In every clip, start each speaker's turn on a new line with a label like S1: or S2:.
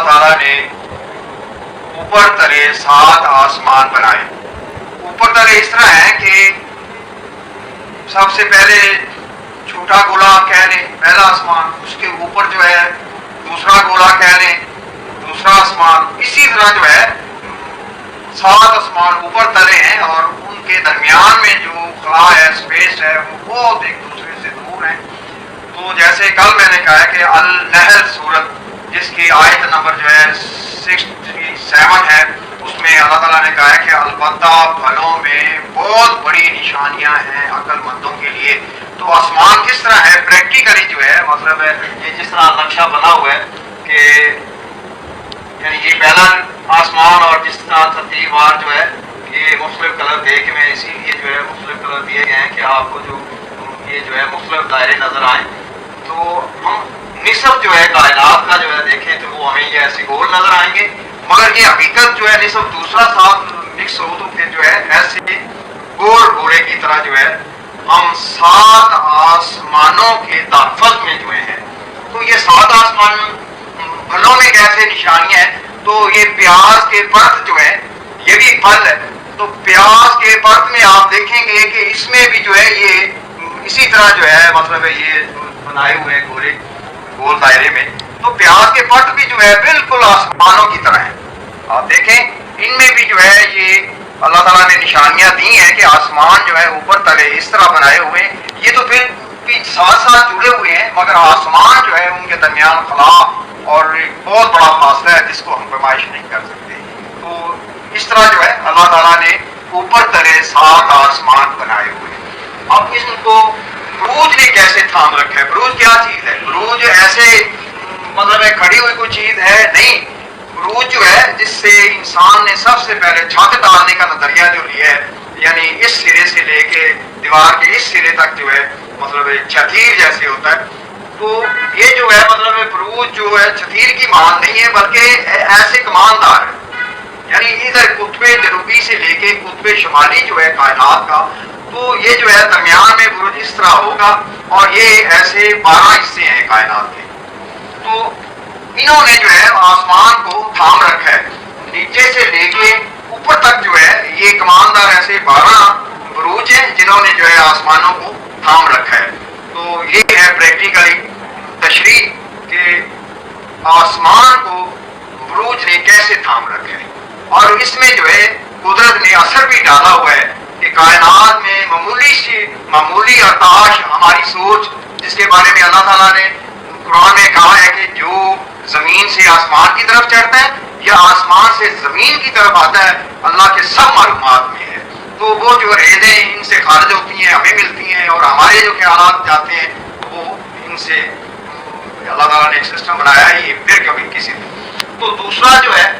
S1: اللہ تعالیٰ نے اوپر تلے 7 آسمان بنائے. اوپر تلے اس طرح ہیں کہ سب سے پہلے چھوٹا گولا کہہ لیں پہلا آسمان، اس کے اوپر جو ہے دوسرا گولا کہہ لیں دوسرا آسمان، اسی طرح جو ہے 7 آسمان اوپر تلے ہیں اور ان کے درمیان میں جو خلا ہے اسپیس ہے وہ بہت ایک دوسرے سے دور ہیں. تو جیسے کل میں نے کہا کہ النحل سورت جس کی آیت نمبر جو ہے 67 ہے، اس میں اللہ تعالیٰ نے کہا ہے کہ البتہ پھلوں میں بہت بڑی نشانیاں ہیں عقل مندوں کے لیے. تو آسمان کس طرح ہے پریکٹیکلی جو ہے مطلب ہے یہ جس طرح نقشہ بنا ہوا ہے کہ یعنی یہ پہلا آسمان اور جس طرح ترتیب وار جو ہے یہ مختلف کلر دے کے میں اسی لیے جو ہے مختلف کلر دیے گئے ہیں کہ آپ کو جو یہ جو ہے مختلف دائرے نظر آئیں. تو ہم نصف جو ہے کائنات کا جو ہے دیکھیں تو وہ ہمیں یہ ایسے گول نظر آئیں گے، مگر یہ حقیقت جو ہے نصف دوسرا ساتھ مکس ہو تو پھر جو ہے ایسے گول گولے کی طرح جو ہے ہم 7 آسمانوں کے تحفظ میں جو ہیں. تو یہ 7 آسمان پھلوں میں کیسے نشانیاں ہیں؟ تو یہ پیاز کے پرت جو ہے یہ بھی پھل ہے. تو پیاز کے پرت میں آپ دیکھیں گے کہ اس میں بھی جو ہے یہ اسی طرح جو ہے مطلب ہے یہ بنائے ہوئے گولے گول دائرے میں. تو پیاز کے پرت بھی جو ہے بالکل آسمانوں کی طرح ہے. آپ دیکھیں ان میں بھی جو ہے یہ اللہ تعالیٰ نے نشانیاں دی ہیں کہ آسمان جو ہے اوپر تلے اس طرح بنائے ہوئے ہیں. یہ تو پھر بھی ساتھ ساتھ جڑے ہوئے ہیں مگر آسمان جو ہے ان کے درمیان خلا اور ایک بہت بڑا فاصلہ ہے جس کو ہم پیمائش نہیں کر سکتے. تو اس طرح جو ہے اللہ تعالیٰ نے اوپر تلے 7 آسمان بنائے ہوئے ہیں. اب اس کو بروج نے کیسے تھام رکھا ہے؟ بروج کیا چیز ہے؟ بروج ایسے مطلب ہے کھڑی ہوئی کوئی چیز ہے نہیں. بروج جو ہے جس سے انسان نے سب سے پہلے چھت ڈالنے کا نظریہ جو لیا ہے یعنی اس سرے سے لے کے دیوار کے اس سرے تک جو ہے مطلب چھتیر جیسے ہوتا ہے. تو یہ جو ہے مطلب بروج جو ہے چھتیر کی مان نہیں ہے بلکہ ایسے کماندار ہے. یعنی ادھر قطب جنوبی سے لے کے قطب شمالی جو ہے کائنات کا تو یہ جو ہے درمیان میں بروج اس طرح ہوگا اور یہ ایسے 12 حصے ہیں کائنات کے. تو انہوں نے جو ہے آسمان کو تھام رکھا ہے نیچے سے لے کے اوپر تک جو ہے یہ کماندار ایسے 12 بروج ہیں جنہوں نے جو ہے آسمانوں کو تھام رکھا ہے. تو یہ ہے پریکٹیکلی تشریح کہ آسمان کو بروج نے کیسے تھام رکھا ہے. اور اس میں جو ہے قدرت نے اثر بھی ڈالا ہوا ہے کہ کائنات میں معمولی ارتعاش ہماری سوچ جس کے بارے میں اللہ تعالیٰ نے قرآن میں کہا ہے کہ جو زمین سے آسمان کی طرف چڑھتا ہے یا آسمان سے زمین کی طرف آتا ہے اللہ کے سب معلومات میں ہے. تو وہ جو ریزیں ان سے خارج ہوتی ہیں ہمیں ملتی ہیں اور ہمارے جو خیالات جاتے ہیں وہ ان سے اللہ تعالیٰ نے ایک سسٹم بنایا ہے یہ پھر کبھی کسی دن. تو دوسرا جو ہے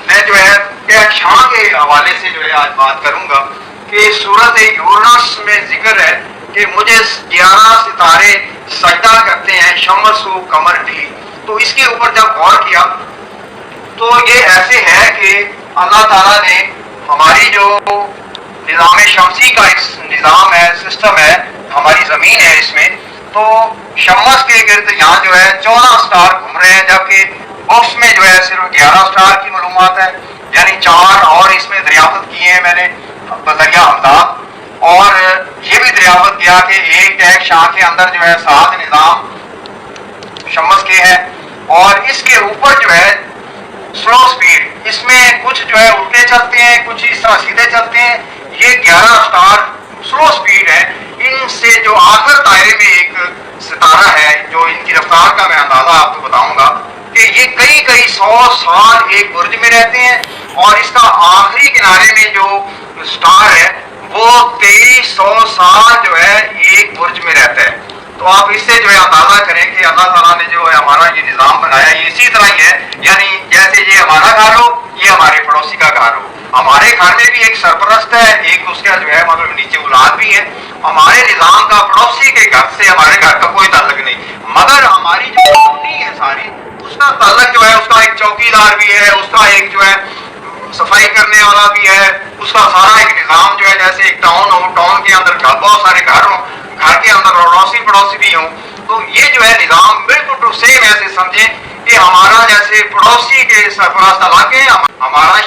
S1: میں جو ہے کہکشاں کے حوالے سے جو ہے آج بات کروں گا کہ سورت یونس میں ذکر ہے کہ مجھے 11 ستارے سجدہ کرتے ہیں شمس و قمر بھی. تو اس کے اوپر جب غور کیا تو یہ ایسے ہے کہ اللہ تعالیٰ نے ہماری جو نظام شمسی کا نظام ہے سسٹم ہے ہماری زمین ہے اس میں تو شمس کے گرد یہاں جو ہے 14 سٹار گھوم رہے ہیں جبکہ باکس میں جو ہے صرف 11 سٹار کی معلومات ہے. یعنی 4 اور اس میں دریافت کیے ہیں میں نے بذریعہ امداد اور یہ بھی دریافت کیا کہ ایک کہکشاں کے اندر جو ہے 7 نظام شمس کے ہیں اور اس کے اوپر جو ہے سلو سپیڈ اس میں کچھ جو ہے الٹے چلتے ہیں کچھ اس طرح سیدھے چلتے ہیں. یہ 11 سٹار سلو سپیڈ ہے. ان سے جو آخر دائرے میں ایک ستارہ ہے جو ان کی رفتار کا میں اندازہ آپ کو بتاؤں گا کہ یہ کئی 100 سال ایک برج میں رہتے ہیں اور اس کا آخری کنارے میں جو سٹار ہے وہ 2300 سال جو ہے ایک برج میں رہتا ہے. تو آپ اس سے جو ہے اندازہ کریں کہ اللہ تعالیٰ نے جو ہے ہمارا یہ نظام بنایا یہ اسی طرح ہی ہے. یعنی جیسے یہ ہمارا گھر ہو یہ ہمارے پڑوسی کا گھر ہو. ہمارے گھر میں بھی ایک سرپرست ہے ایک اس کا جو ہے مطلب نیچے اولاد بھی ہے. ہمارے نظام کا پڑوسی کے گھر سے ہمارے گھر کا کوئی تعلق نہیں مگر ہماری جو کالونی ہے ساری اس کا تعلق جو ہے اس کا ایک چوکیدار بھی ہے اس کا ایک جو ہے صفائی کرنے والا بھی ہے اس کا سارا ایک نظام جو ہے جیسے ایک ٹاؤن ہو ٹاؤن کے اندر بہت سارے گھر ہوں گھر کے اندر اڑوسی پڑوسی بھی ہوں. تو یہ جو ہے نظام بالکل سیم ایسے سمجھیں کہ ہمارا جیسے پڑوسی کے سرفراز علاقے ہمارا